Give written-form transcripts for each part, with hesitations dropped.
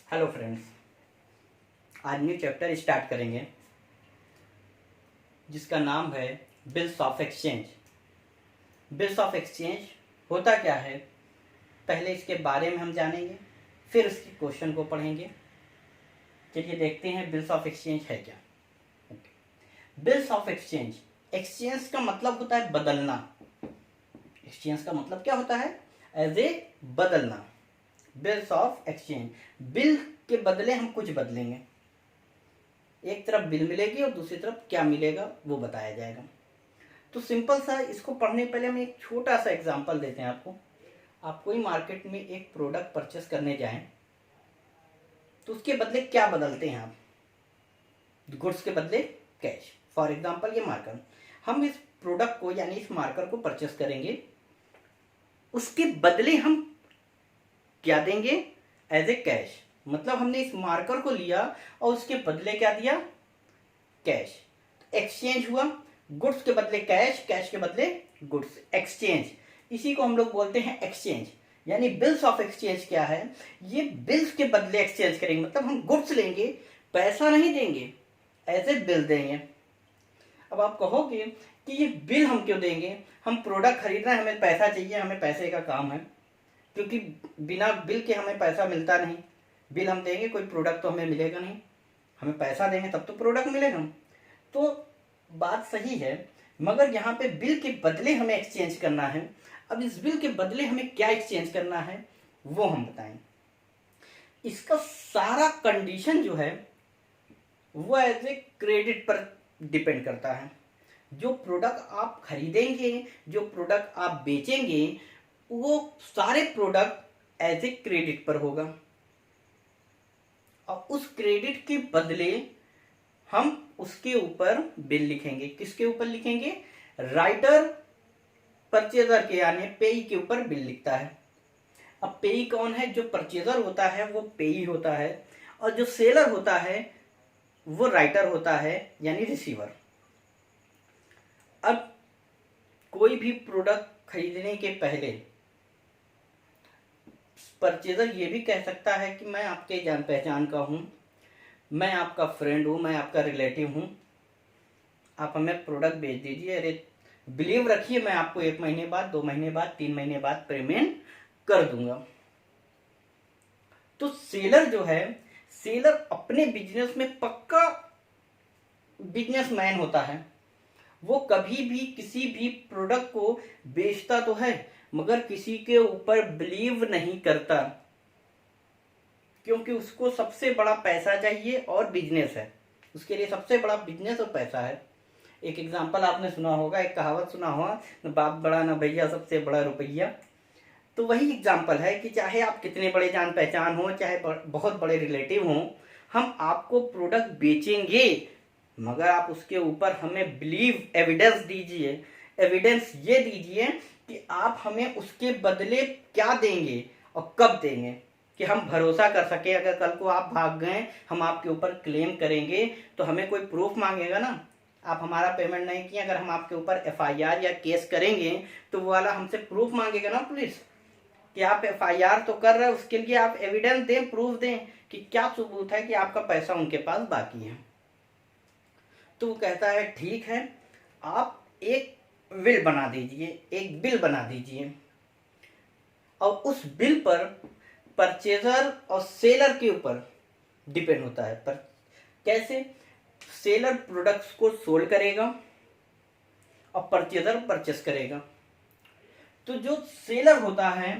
Hello friends, आज new chapter start करेंगे जिसका नाम है bills of exchange. Bills of exchange होता क्या है, पहले इसके बारे में हम जानेंगे, फिर उसके क्वेश्चन को पढ़ेंगे। चलिए देखते हैं बिल्स ऑफ एक्सचेंज है क्या। बिल्स ऑफ एक्सचेंज, एक्सचेंज का मतलब होता है बदलना। एक्सचेंज का मतलब क्या होता है? एज ए बदलना। बिल्स ऑफ एक्सचेंज, बिल के बदले हम कुछ बदलेंगे। एक तरफ बिल मिलेगी और दूसरी तरफ क्या मिलेगा वो बताया जाएगा। तो सिंपल सा इसको पढ़ने पहले हम एक छोटा सा एग्जांपल देते हैं आपको। आप कोई मार्केट में एक प्रोडक्ट परचेस करने जाएं तो उसके बदले क्या बदलते हैं आप? गुड्स के बदले कैश। फॉर एग्जांपल ये मार्कर, हम इस प्रोडक्ट को यानी इस मार्कर को परचेस करेंगे, उसके बदले हम क्या देंगे? As a cash. मतलब हमने इस मार्कर को लिया और उसके बदले क्या दिया? कैश। एक्सचेंज हुआ, गुड्स के बदले कैश, कैश के बदले गुड्स, एक्सचेंज। इसी को हम लोग बोलते हैं एक्सचेंज। यानी बिल्स ऑफ एक्सचेंज क्या है? ये बिल्स के बदले एक्सचेंज करेंगे। मतलब हम गुड्स लेंगे, पैसा नहीं देंगे, एज ए बिल देंगे। अब आप कहोगे कि ये बिल हम क्यों देंगे? हम प्रोडक्ट खरीद रहे हैं, हमें पैसा चाहिए, हमें पैसे का काम है, क्योंकि बिना बिल के हमें पैसा मिलता नहीं। बिल हम देंगे, कोई प्रोडक्ट तो हमें मिलेगा नहीं। हमें पैसा देंगे तब तो प्रोडक्ट मिलेगा। तो बात सही है, मगर यहाँ पे बिल के बदले हमें एक्सचेंज करना है। अब इस बिल के बदले हमें क्या एक्सचेंज करना है वो हम बताएं। इसका सारा कंडीशन जो है वो एज ए क्रेडिट पर डिपेंड करता है। जो प्रोडक्ट आप खरीदेंगे, जो प्रोडक्ट आप बेचेंगे, वो सारे प्रोडक्ट एज ए क्रेडिट पर होगा। और उस क्रेडिट के बदले हम उसके ऊपर बिल लिखेंगे। किसके ऊपर लिखेंगे? राइटर परचेजर के यानी पेई के ऊपर बिल लिखता है। अब पेई कौन है? जो परचेजर होता है वो पेई होता है, और जो सेलर होता है वो राइटर होता है यानी रिसीवर। अब कोई भी प्रोडक्ट खरीदने के पहले परचेजर ये भी कह सकता है कि मैं आपके जान पहचान का हूं, मैं आपका फ्रेंड हूं, मैं आपका रिलेटिव हूं, आप हमें प्रोडक्ट बेच दीजिए। अरे बिलीव रखिए, मैं आपको 1 महीने बाद, 2 महीने बाद, 3 महीने बाद पेमेंट कर दूंगा। तो सेलर जो है, सेलर अपने बिजनेस में पक्का बिजनेसमैन होता है। वो कभी भी किसी भी प्रोडक्ट को बेचता तो है मगर किसी के ऊपर बिलीव नहीं करता, क्योंकि उसको सबसे बड़ा पैसा चाहिए और बिजनेस है। उसके लिए सबसे बड़ा बिजनेस और पैसा है। एक एग्जांपल आपने सुना होगा, एक कहावत सुना होगा, न बाप बड़ा न भैया, सबसे बड़ा रुपया। तो वही एग्जांपल है कि चाहे आप कितने बड़े जान पहचान हो, चाहे बहुत बड़े रिलेटिव हो, हम आपको प्रोडक्ट बेचेंगे मगर आप उसके ऊपर हमें बिलीव, एविडेंस दीजिए। एविडेंस ये दीजिए कि आप हमें उसके बदले क्या देंगे और कब देंगे, कि हम भरोसा कर सके। अगर कल को आप भाग गए, हम आपके ऊपर क्लेम करेंगे तो हमें कोई प्रूफ मांगेगा ना। आप हमारा पेमेंट नहीं किए, अगर हम आपके ऊपर एफआईआर या केस करेंगे तो वो वाला हमसे प्रूफ मांगेगा ना पुलिस, कि आप एफआईआर तो कर रहे हैं, उसके लिए आप एविडेंस दें, प्रूफ दें कि क्या सबूत है कि आपका पैसा उनके पास बाकी है। तो वो कहता है ठीक है, आप एक बिल बना दीजिए, एक बिल बना दीजिए, और उस बिल पर परचेजर और सेलर के ऊपर डिपेंड होता है। पर कैसे? सेलर प्रोडक्ट्स को सोल्ड करेगा और परचेजर परचेस करेगा। तो जो सेलर होता है,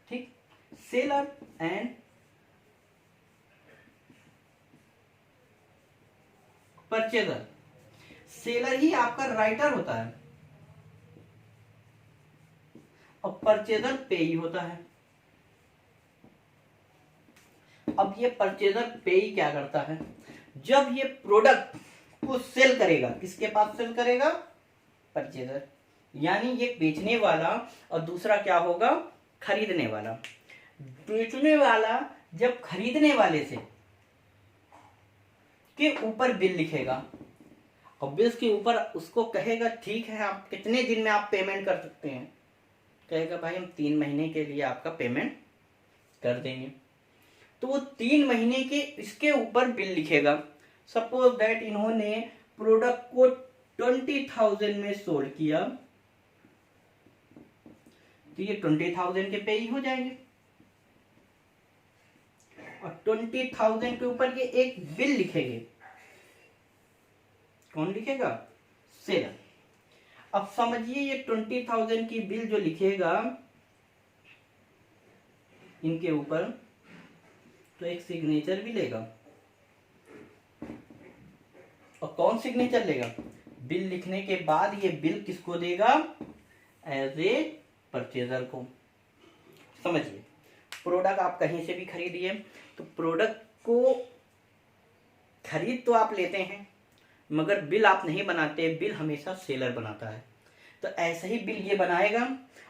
ठीक, सेलर एंड परचेजर, सेलर ही आपका राइटर होता है और परचेजर पेई होता है। अब ये परचेजर पेई क्या करता है? जब ये प्रोडक्ट को सेल करेगा, किसके पास सेल करेगा? परचेजर, यानी ये बेचने वाला, और दूसरा क्या होगा? खरीदने वाला। बेचने वाला जब खरीदने वाले से के ऊपर बिल लिखेगा और बिल्स के ऊपर उसको कहेगा ठीक है, आप कितने दिन में आप पेमेंट कर सकते हैं, कहेगा भाई हम 3 महीने के लिए आपका पेमेंट कर देंगे। तो वो 3 महीने के इसके ऊपर बिल लिखेगा। सपोज दैट इन्होंने प्रोडक्ट को 20,000 में सोल्ड किया, तो ये 20,000 के पे ही हो जाएंगे। और 20,000 के ऊपर ये एक बिल लिखेंगे। कौन लिखेगा? सेलर। अब समझिए ये 20,000 की बिल जो लिखेगा इनके ऊपर, तो एक सिग्नेचर भी लेगा। और कौन सिग्नेचर लेगा? बिल लिखने के बाद ये बिल किसको देगा? एज ए परचेजर को। समझिए, प्रोडक्ट आप कहीं से भी खरीदिए, तो प्रोडक्ट को खरीद तो आप लेते हैं मगर बिल आप नहीं बनाते, बिल हमेशा सेलर बनाता है। तो ऐसे ही बिल ये बनाएगा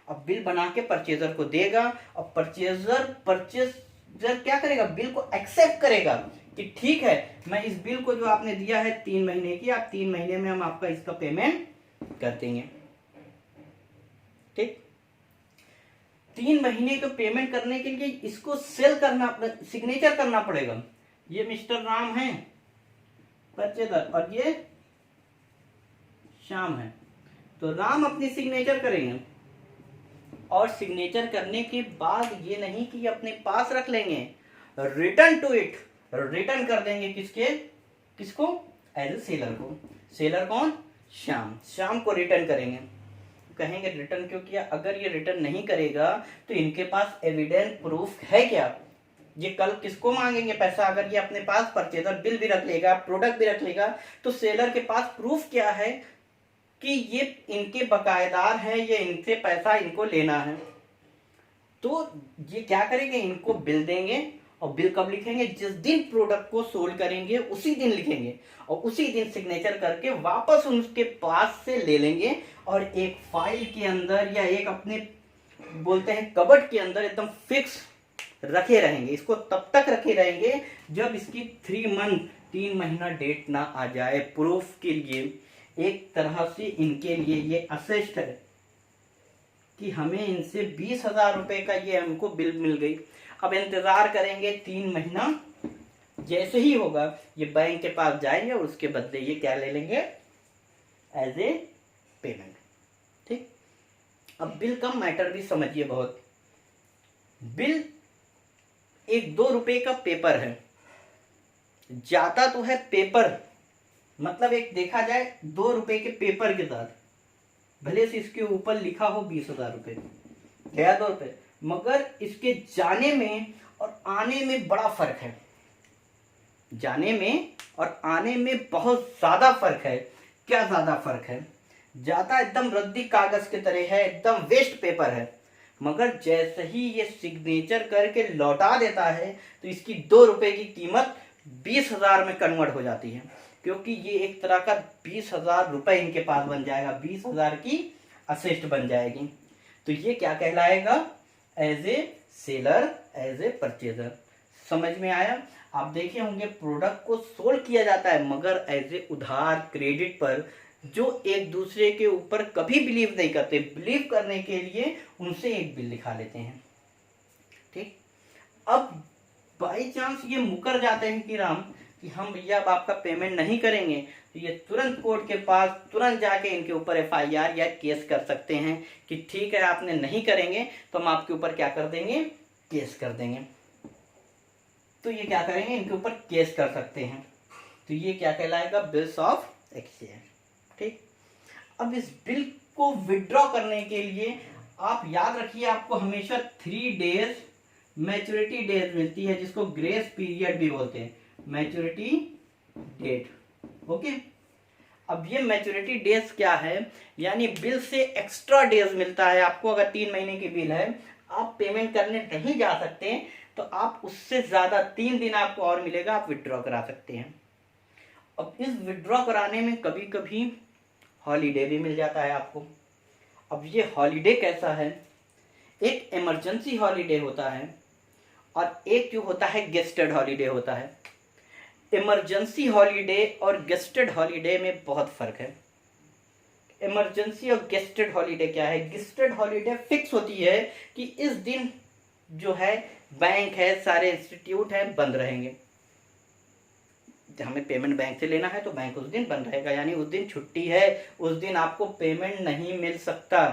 और बिल बना के परचेजर को देगा, और परचेजर क्या करेगा? बिल को एक्सेप्ट करेगा कि ठीक है, मैं इस बिल को जो आपने दिया है 3 महीने की, आप 3 महीने में हम आपका इसका पेमेंट कर देंगे। ठीक, 3 महीने का पेमेंट करने के लिए इसको सेल करना, सिग्नेचर करना पड़ेगा। ये मिस्टर राम है परचेजर और ये श्याम है, तो राम अपनी सिग्नेचर करेंगे। और सिग्नेचर करने के बाद ये नहीं कि अपने पास रख लेंगे, रिटर्न टू इट, रिटर्न कर देंगे किसको? एज ए सेलर को। सेलर कौन? श्याम को रिटर्न करेंगे। कहेंगे रिटर्न क्यों किया? अगर ये रिटर्न नहीं करेगा तो इनके पास एविडेंस प्रूफ है क्या? ये कल किसको मांगेंगे पैसा? अगर ये अपने पास परचेजर बिल भी रख लेगा, प्रोडक्ट भी रख लेगा, तो सेलर के पास प्रूफ क्या है कि ये इनके बकायेदार है, ये इनसे पैसा इनको लेना है। तो ये क्या करेंगे? इनको बिल देंगे। और बिल कब लिखेंगे? जिस दिन प्रोडक्ट को सोल्ड करेंगे उसी दिन लिखेंगे, और उसी दिन सिग्नेचर करके वापस उनके पास से ले लेंगे, और एक फाइल के अंदर या एक अपने बोलते हैं कबर्ड के अंदर एकदम फिक्स रखे रहेंगे। इसको तब तक रखे रहेंगे जब इसकी 3 महीना डेट ना आ जाए। प्रूफ के लिए एक तरह से इनके लिए ये असेस्ट है कि हमें इनसे 20,000 रुपए का ये हमको बिल मिल गई। अब इंतजार करेंगे 3 महीना, जैसे ही होगा ये बैंक के पास जाएंगे और उसके बदले ये क्या ले लेंगे? As a payment. ठीक, अब बिल का मैटर भी समझिए बहुत। बिल एक 2 रुपए का पेपर है, जाता तो है पेपर, मतलब एक देखा जाए 2 रुपए के पेपर के साथ, भले से इसके ऊपर लिखा हो 20,000 रुपए, गया 2 रुपए, मगर इसके जाने में और आने में बड़ा फर्क है। जाने में और आने में बहुत ज्यादा फर्क है। क्या ज्यादा फर्क है? जाता एकदम रद्दी कागज की तरह है, एकदम वेस्ट पेपर है, मगर जैसे ही ये सिग्नेचर करके लौटा देता है तो इसकी 2 रुपए की कीमत 20,000 में कन्वर्ट हो जाती है, क्योंकि ये एक तरह का 20,000 रुपए इनके पास बन जाएगा, 20,000 की असेस्ट बन जाएगी। तो ये क्या कहलाएगा? As a seller, as a purchaser. समझ में आया? आप देखे होंगे प्रोडक्ट को सोल्ड किया जाता है मगर एज ए उधार, क्रेडिट पर, जो एक दूसरे के ऊपर कभी बिलीव नहीं करते। बिलीव करने के लिए उनसे एक बिल लिखा लेते हैं। ठीक, अब बाई चांस ये मुकर जाते हैं कि राम कि हम भैया अब आपका पेमेंट नहीं करेंगे, तो ये तुरंत कोर्ट के पास तुरंत जाके इनके ऊपर FIR या केस कर सकते हैं कि ठीक है आपने नहीं करेंगे तो हम आपके ऊपर क्या कर देंगे? केस कर देंगे। तो ये क्या करेंगे? इनके ऊपर केस कर सकते हैं। तो ये क्या कहलाएगा? Bills of exchange. ठीक, अब इस बिल को विड्रॉ करने के लिए आप याद रखिए, आपको हमेशा 3 डेज मैच्योरिटी डेज मिलती है, जिसको ग्रेस पीरियड भी बोलते हैं, मैच्योरिटी डेट। ओके, अब ये मैच्योरिटी डेज क्या है? यानी बिल से एक्स्ट्रा डेज मिलता है आपको। अगर 3 महीने की बिल है, आप पेमेंट करने नहीं जा सकते तो आप उससे ज्यादा 3 दिन आपको और मिलेगा, आप विड्रॉ करा सकते हैं। अब इस विड्रॉ कराने में कभी कभी हॉलीडे भी मिल जाता है आपको। अब ये हॉलीडे कैसा है? एक इमरजेंसी हॉलीडे होता है और एक जो होता है गेस्टेड हॉलीडे होता है। इमरजेंसी हॉलीडे और गेस्टेड हॉलीडे में बहुत फर्क है। इमरजेंसी और गेस्टेड हॉलीडे क्या है? गेस्टेड हॉलीडे फिक्स होती है कि इस दिन जो है बैंक है, सारे इंस्टीट्यूट है, बंद रहेंगे। हमें पेमेंट बैंक से लेना है तो बैंक उस दिन बंद रहेगा, यानी उस दिन छुट्टी है, उस दिन आपको पेमेंट नहीं मिल सकता।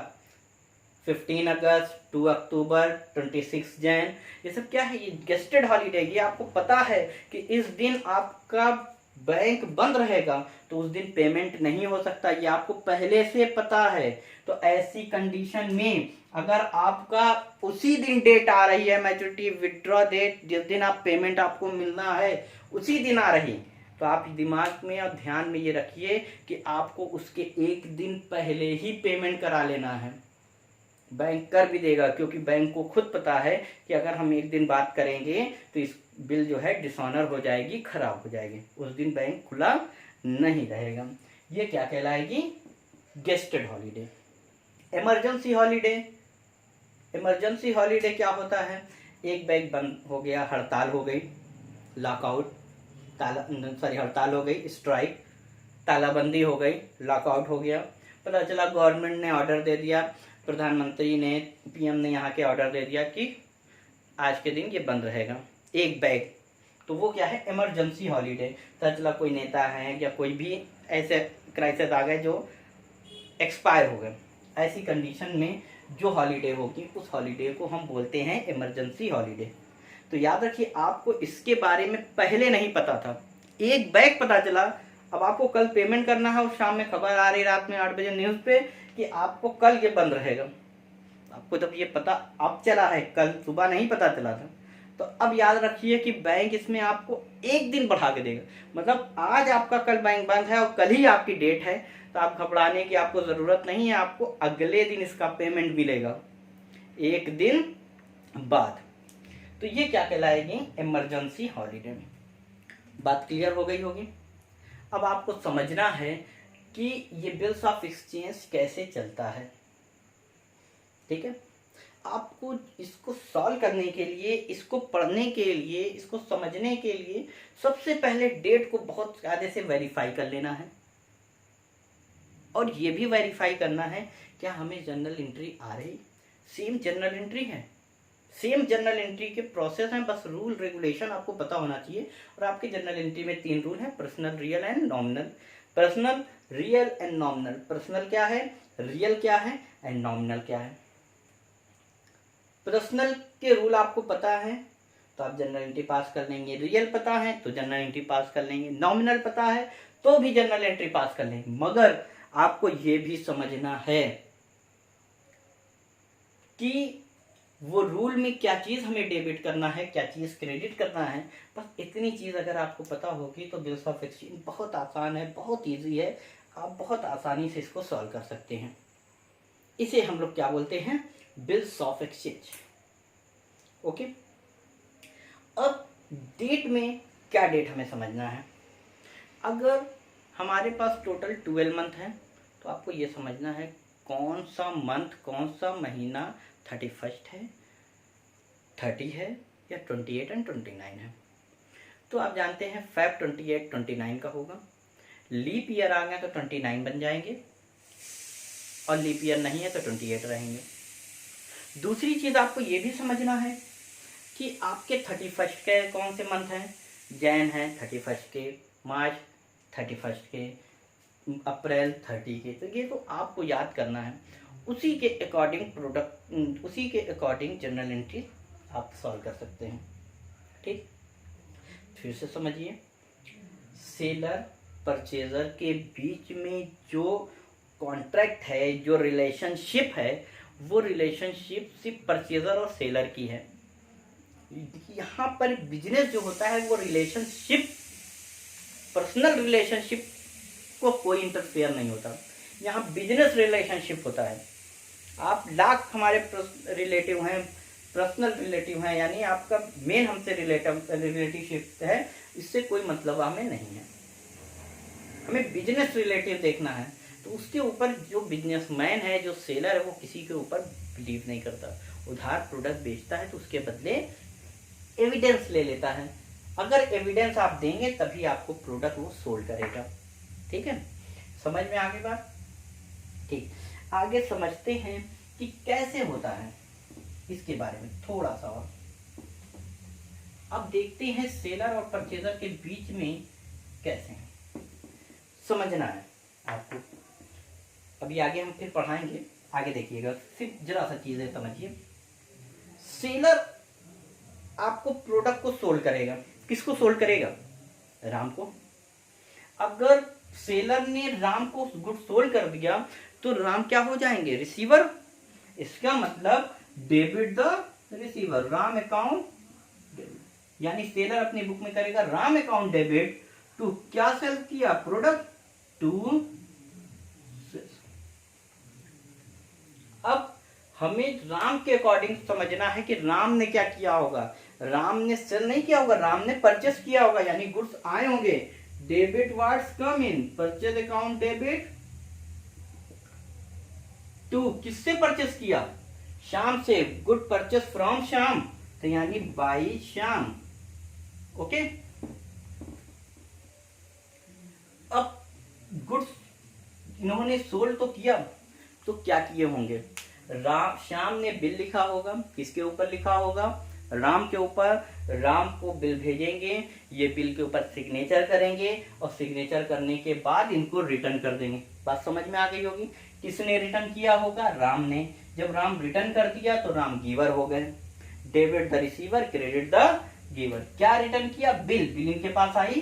15 अगस्त, 2 अक्टूबर, 26 जैन, ये सब क्या है? ये गेस्टेड हॉलीडे। ये आपको पता है कि इस दिन आपका बैंक बंद रहेगा, तो उस दिन पेमेंट नहीं हो सकता, ये आपको पहले से पता है। तो ऐसी कंडीशन में अगर आपका उसी दिन डेट आ रही है, मैच्योरिटी विड्रॉ डेट, जिस दिन आप पेमेंट आपको मिलना है उसी दिन आ रही, तो आप दिमाग में और ध्यान में ये रखिए कि आपको उसके एक दिन पहले ही पेमेंट करा लेना है। बैंक कर भी देगा, क्योंकि बैंक को खुद पता है कि अगर हम एक दिन बात करेंगे तो इस बिल जो है डिसऑनर हो जाएगी, खराब हो जाएगी, उस दिन बैंक खुला नहीं रहेगा। ये क्या कहलाएगी? Gazetted holiday. Emergency holiday. Emergency holiday क्या होता है? एक बैंक बंद हो गया, हड़ताल हो गई, लॉकआउट, हड़ताल हो गई, स्ट्राइक, तालाबंदी हो गई, लॉकआउट हो गया, पता चला गवर्नमेंट ने ऑर्डर दे दिया, प्रधानमंत्री ने, पीएम ने यहाँ के ऑर्डर दे दिया कि आज के दिन ये बंद रहेगा, एक बैंक, तो वो क्या है? Emergency holiday. पता चला कोई नेता है या कोई भी ऐसे क्राइसिस आ गए जो एक्सपायर हो गए, ऐसी कंडीशन में जो हॉलीडे होगी उस हॉलीडे को हम बोलते हैं इमरजेंसी हॉलीडे। तो याद रखिए, आपको इसके बारे में पहले नहीं पता था, एक बैग पता चला, अब आपको कल पेमेंट करना है और शाम में खबर आ रही रात में 8 बजे न्यूज़ पे कि आपको कल ये बंद रहेगा। आपको जब ये पता अब चला है, कल सुबह नहीं पता चला था, तो अब याद रखिए कि बैंक इसमें आपको एक दिन बढ़ा के देगा। मतलब आज आपका कल बैंक बंद है और कल ही आपकी डेट है, तो आप घबराने की आपको ज़रूरत नहीं है, आपको अगले दिन इसका पेमेंट मिलेगा, एक दिन बाद। तो ये क्या कहलाएगी? इमरजेंसी हॉलीडे में। बात क्लियर हो गई होगी। अब आपको समझना है कि ये बिल्स ऑफ एक्सचेंज कैसे चलता है, ठीक है? आपको इसको सॉल्व करने के लिए, इसको पढ़ने के लिए, इसको समझने के लिए सबसे पहले डेट को बहुत ज़्यादा से वेरीफाई कर लेना है, और ये भी वेरीफाई करना है क्या हमें जर्नल एंट्री आ रही, सेम जर्नल एंट्री है, सेम जर्नल एंट्री के प्रोसेस हैं, बस रूल रेगुलेशन आपको पता होना चाहिए। और आपके जर्नल एंट्री में 3 रूल हैं, personal, real and nominal. Personal, real and nominal. Personal क्या है, रियल क्या है एंड नॉमिनल क्या है। पर्सनल के रूल आपको पता है तो आप जर्नल एंट्री पास कर लेंगे, रियल पता है तो जर्नल एंट्री पास कर लेंगे, नॉमिनल पता है तो भी जर्नल एंट्री पास कर लेंगे। मगर आपको ये भी समझना है कि वो रूल में क्या चीज़ हमें डेबिट करना है, क्या चीज़ क्रेडिट करना है। बस इतनी चीज़ अगर आपको पता होगी तो बिल्स ऑफ एक्सचेंज बहुत आसान है, बहुत इजी है, आप बहुत आसानी से इसको सॉल्व कर सकते हैं। इसे हम लोग क्या बोलते हैं? Bills of exchange. ओके, अब डेट में क्या डेट हमें समझना है। अगर हमारे पास टोटल 12 मंथ है तो आपको ये समझना है कौन सा मंथ, कौन सा महीना 31 है, 30 है या 28 एंड 29 है। तो आप जानते हैं फेब 28 29 का होगा, लीप ईयर आ गया तो 29 बन जाएंगे, और लीप ईयर नहीं है तो 28 रहेंगे। दूसरी चीज़ आपको ये भी समझना है कि आपके 31 के कौन से मंथ हैं। जैन है 31 के, मार्च 31 के, अप्रैल 30 के। तो ये तो आपको याद करना है, उसी के अकॉर्डिंग उसी के अकॉर्डिंग जर्नल एंट्री आप सॉल्व कर सकते हैं। ठीक, फिर से समझिए, सेलर परचेजर के बीच में जो कॉन्ट्रैक्ट है, जो रिलेशनशिप है, वो रिलेशनशिप सिर्फ परचेजर और सेलर की है। यहाँ पर बिजनेस जो होता है वो रिलेशनशिप, पर्सनल रिलेशनशिप को कोई इंटरफेयर नहीं होता, यहाँ बिजनेस रिलेशनशिप होता है। आप लाख हमारे रिलेटिव हैं, पर्सनल रिलेटिव हैं, यानी आपका मेन हमसे रिलेटिवशिप है, इससे कोई मतलब हमें नहीं है। हमें बिजनेस रिलेटिव देखना है, तो उसके ऊपर जो बिजनेसमैन है, जो सेलर है, वो किसी के ऊपर बिलीव नहीं करता। उधार प्रोडक्ट बेचता है तो उसके बदले एविडेंस ले लेता है। अगर एविडेंस आप देंगे तभी आपको प्रोडक्ट वो सोल्ड करेगा। ठीक है, समझ में आ गई बात। ठीक, आगे समझते हैं कि कैसे होता है इसके बारे में थोड़ा सा और। अब देखते हैं सेलर और परचेजर के बीच में कैसे है, समझना है आपको। अभी आगे हम फिर पढ़ाएंगे, आगे देखिएगा, सिर्फ जरा सा चीजें समझिए। सेलर आपको प्रोडक्ट को सोल्ड करेगा, किसको सोल्ड करेगा? राम को। अगर सेलर ने राम को गुड सोल्ड कर दिया तो राम क्या हो जाएंगे? रिसीवर। इसका मतलब debit the receiver, Ram account, यानी सेलर अपनी बुक में करेगा राम अकाउंट डेबिट टू क्या सेल किया? Product to. अब हमें राम के अकॉर्डिंग समझना है कि राम ने क्या किया होगा। राम ने सेल नहीं किया होगा, राम ने परचेस किया होगा, यानी गुड्स आए होंगे। Debit what's come in purchase account debit to, किससे परचेस किया? श्याम से। गुड परचेस फ्रॉम श्याम, तो यानी बाई श्याम। ओके, अब गुड्स इन्होंने सोल्ड तो किया, तो क्या किए होंगे? श्याम ने बिल लिखा होगा, किसके ऊपर लिखा होगा? राम के ऊपर। राम को बिल भेजेंगे, ये बिल के ऊपर सिग्नेचर करेंगे और सिग्नेचर करने के बाद इनको रिटर्न कर देंगे। बात समझ में आ गई होगी। किसने रिटर्न किया होगा? राम ने। जब राम रिटर्न कर दिया तो राम गिवर हो गए। Debit the receiver, credit the giver. क्या रिटर्न किया? बिल। बिल इनके पास आई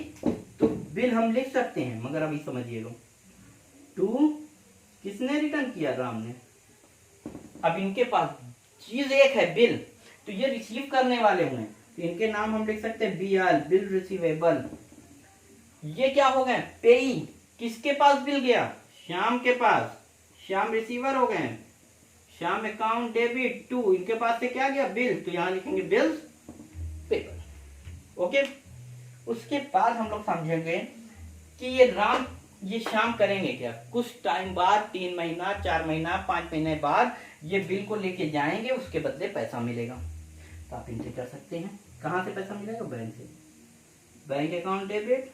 तो बिल हम लिख सकते हैं, मगर अभी समझिएगा, टू किसने रिटर्न किया? राम ने। अब इनके पास चीज एक है, बिल, तो ये रिसीव करने वाले हुए, तो इनके नाम हम लिख सकते हैं BR, बिल रिसीवेबल। ये क्या हो गए? पेई। किसके पास बिल गया? श्याम के पास, श्याम रिसीवर हो गए। श्याम अकाउंट डेबिट टू, इनके पास से क्या गया? बिल, तो यहां लिखेंगे बिल्स पेपर। ओके, उसके बाद हम लोग समझेंगे कि ये राम ये श्याम करेंगे क्या। कुछ टाइम बाद, 3 महीना, 4 महीना, 5 महीने बाद ये बिल को लेके जाएंगे, उसके बदले पैसा मिलेगा। तो आप इनसे कर सकते हैं। कहां से पैसा मिलेगा? बैंक से। बैंक अकाउंट डेबिट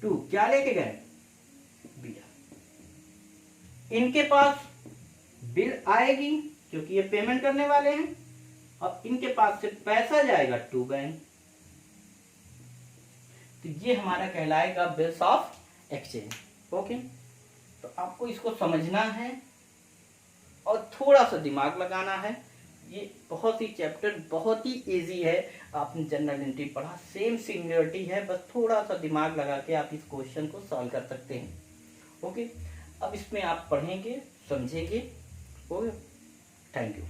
टू क्या लेके गए? बिल। इनके पास बिल आएगी क्योंकि ये पेमेंट करने वाले हैं, और इनके पास से पैसा जाएगा टू बैंक। तो ये हमारा कहलाएगा बिल्स ऑफ एक्सचेंज। ओके, तो आपको इसको समझना है और थोड़ा सा दिमाग लगाना है। ये बहुत ही चैप्टर बहुत ही इजी है। आपने जनरल एंट्री पढ़ा, सेम सिमिलरिटी है, बस थोड़ा सा दिमाग लगा के आप इस क्वेश्चन को सॉल्व कर सकते हैं। ओके, अब इसमें आप पढ़ेंगे, समझेंगे। Okay, thank you.